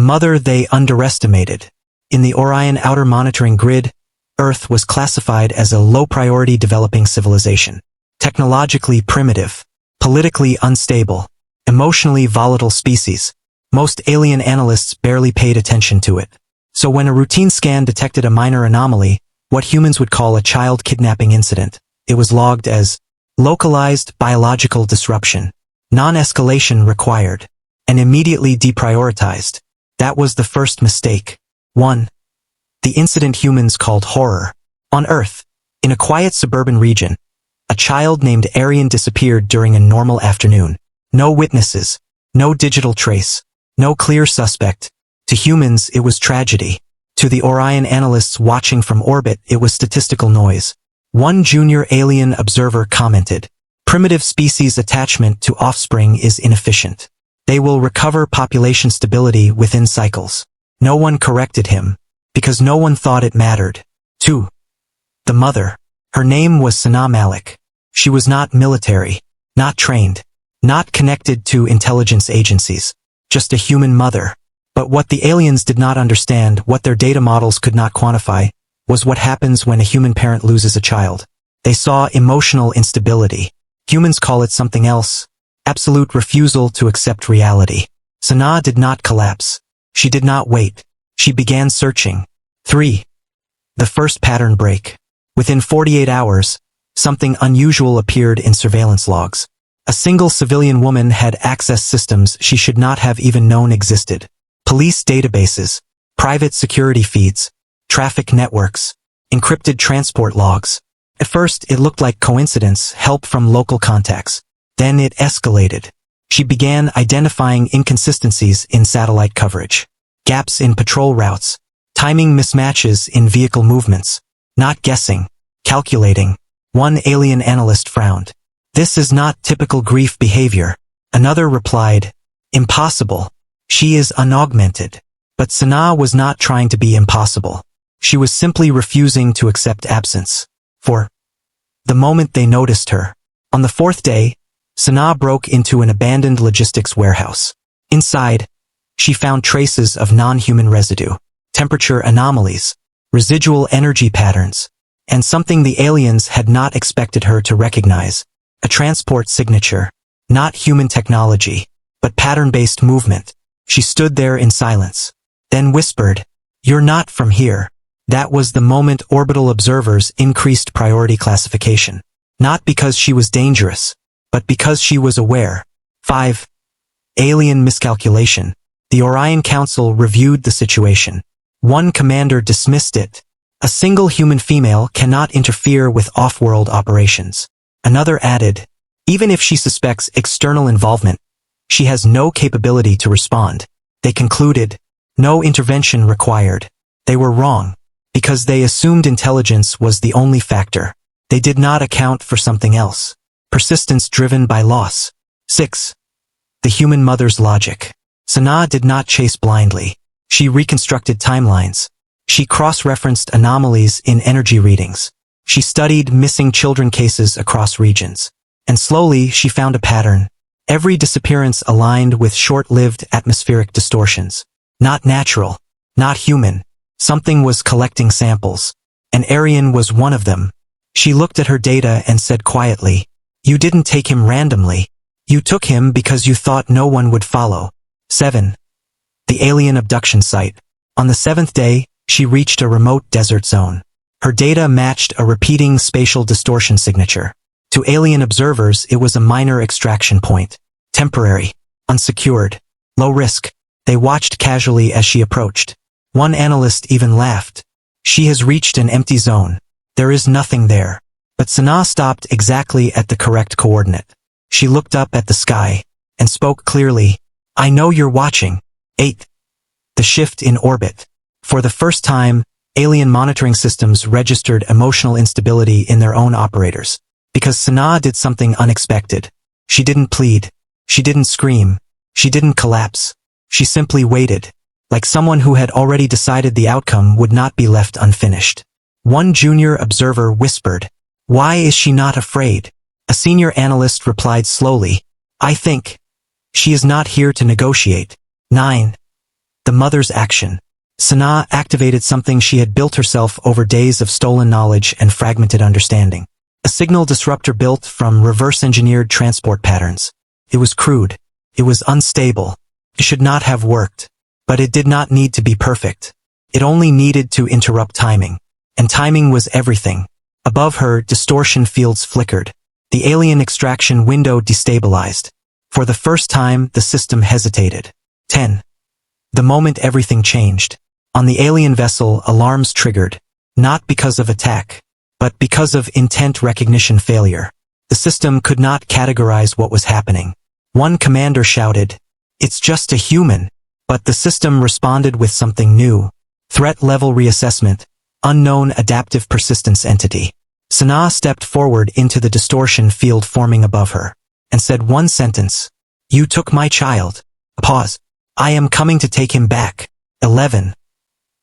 mother they underestimated. In the Orion Outer Monitoring Grid, Earth was classified as a low-priority developing civilization. Technologically primitive, politically unstable, emotionally volatile species. Most alien analysts barely paid attention to it. So when a routine scan detected a minor anomaly, what humans would call a child kidnapping incident, it was logged as localized biological disruption, non-escalation required, and immediately deprioritized. That was the first mistake. 1. The incident humans called horror. On Earth, in a quiet suburban region, a child named Orion disappeared during a normal afternoon. No witnesses, no digital trace, no clear suspect. To humans, it was tragedy. To the Orion analysts watching from orbit, it was statistical noise. One junior alien observer commented, "Primitive species attachment to offspring is inefficient. They will recover population stability within cycles." No one corrected him, because no one thought it mattered. 2. The mother. Her name was Malik. She was not military, not trained, not connected to intelligence agencies, just a human mother. But what the aliens did not understand, what their data models could not quantify, was what happens when a human parent loses a child. They saw emotional instability. Humans call it something else. Absolute refusal to accept reality. Sanaa did not collapse. She did not wait. She began searching. 3. The first pattern break. Within 48 hours, something unusual appeared in surveillance logs. A single civilian woman had accessed systems she should not have even known existed. Police databases, private security feeds, traffic networks, encrypted transport logs. At first, it looked like coincidence, help from local contacts. Then it escalated. She began identifying inconsistencies in satellite coverage, gaps in patrol routes, timing mismatches in vehicle movements. Not guessing, calculating. One alien analyst frowned. "This is not typical grief behavior." Another replied, "Impossible. She is unaugmented." But Sanaa was not trying to be impossible. She was simply refusing to accept absence. 4. The moment they noticed her. On the 4th day, Sanaa broke into an abandoned logistics warehouse. Inside, she found traces of non-human residue, temperature anomalies, residual energy patterns, and something the aliens had not expected her to recognize, a transport signature, not human technology, but pattern-based movement. She stood there in silence, then whispered, "You're not from here." That was the moment orbital observers increased priority classification. Not because she was dangerous, but because she was aware. 5. Alien miscalculation. The Orion Council reviewed the situation. One commander dismissed it. A single human female cannot interfere with off-world operations. Another added, even if she suspects external involvement, she has no capability to respond. They concluded, no intervention required. They were wrong, because they assumed intelligence was the only factor. They did not account for something else. Persistence driven by loss. 6. The human mother's logic. Sanaa did not chase blindly. She reconstructed timelines. She cross-referenced anomalies in energy readings. She studied missing children cases across regions. And slowly she found a pattern. Every disappearance aligned with short-lived atmospheric distortions. Not natural, not human. Something was collecting samples. And Orion was one of them. She looked at her data and said quietly, "You didn't take him randomly. You took him because you thought no one would follow." 7. The alien abduction site. On the 7th day, she reached a remote desert zone. Her data matched a repeating spatial distortion signature. To alien observers, it was a minor extraction point. Temporary, unsecured, low risk. They watched casually as she approached. One analyst even laughed. "She has reached an empty zone. There is nothing there." But Sanaa stopped exactly at the correct coordinate. She looked up at the sky and spoke clearly, "I know you're watching." 8. The shift in orbit. For the first time, alien monitoring systems registered emotional instability in their own operators. Because Sanaa did something unexpected. She didn't plead. She didn't scream. She didn't collapse. She simply waited, like someone who had already decided the outcome would not be left unfinished. One junior observer whispered, "Why is she not afraid?" A senior analyst replied slowly, "I think she is not here to negotiate." 9. The mother's action. Sanaa activated something she had built herself over days of stolen knowledge and fragmented understanding. A signal disruptor built from reverse-engineered transport patterns. It was crude. It was unstable. It should not have worked. But it did not need to be perfect. It only needed to interrupt timing. And timing was everything. Above her, distortion fields flickered. The alien extraction window destabilized. For the first time, the system hesitated. 10. The moment everything changed. On the alien vessel, alarms triggered. Not because of attack, but because of intent recognition failure. The system could not categorize what was happening. One commander shouted, "It's just a human." But the system responded with something new. Threat level reassessment. Unknown adaptive persistence entity. Sanaa stepped forward into the distortion field forming above her, and said one sentence. "You took my child." Pause. "I am coming to take him back." 11.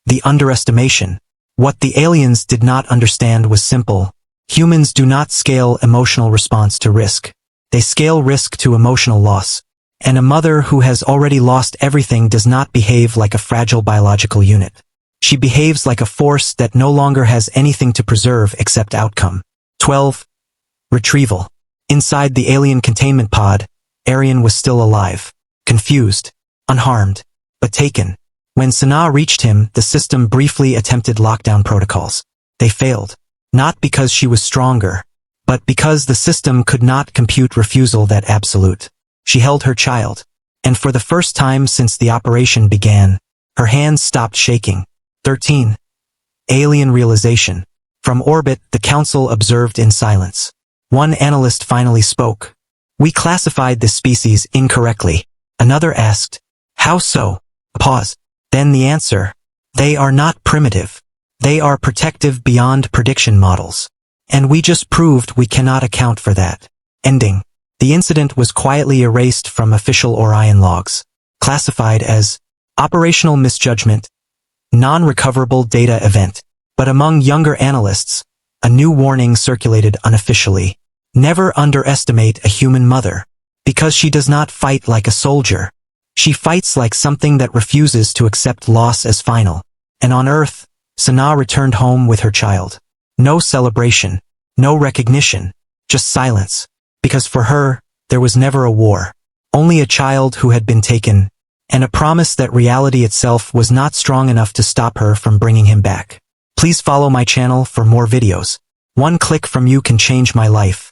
The underestimation. What the aliens did not understand was simple. Humans do not scale emotional response to risk. They scale risk to emotional loss. And a mother who has already lost everything does not behave like a fragile biological unit. She behaves like a force that no longer has anything to preserve except outcome. 12. Retrieval. Inside the alien containment pod, Orion was still alive, confused, unharmed, but taken. When Sanaa reached him, the system briefly attempted lockdown protocols. They failed. Not because she was stronger, but because the system could not compute refusal that absolute. She held her child, and for the first time since the operation began, her hands stopped shaking. 13. Alien realization. From orbit, the council observed in silence. One analyst finally spoke. "We classified this species incorrectly." Another asked, "How so?" Pause. Then the answer. "They are not primitive. They are protective beyond prediction models. And we just proved we cannot account for that." Ending. The incident was quietly erased from official Orion logs, classified as operational misjudgment, non-recoverable data event. But among younger analysts, a new warning circulated unofficially. Never underestimate a human mother, because she does not fight like a soldier. She fights like something that refuses to accept loss as final. And on Earth, Sanaa returned home with her child. No celebration, no recognition, just silence. Because for her, there was never a war. Only a child who had been taken, and a promise that reality itself was not strong enough to stop her from bringing him back. Please follow my channel for more videos. One click from you can change my life.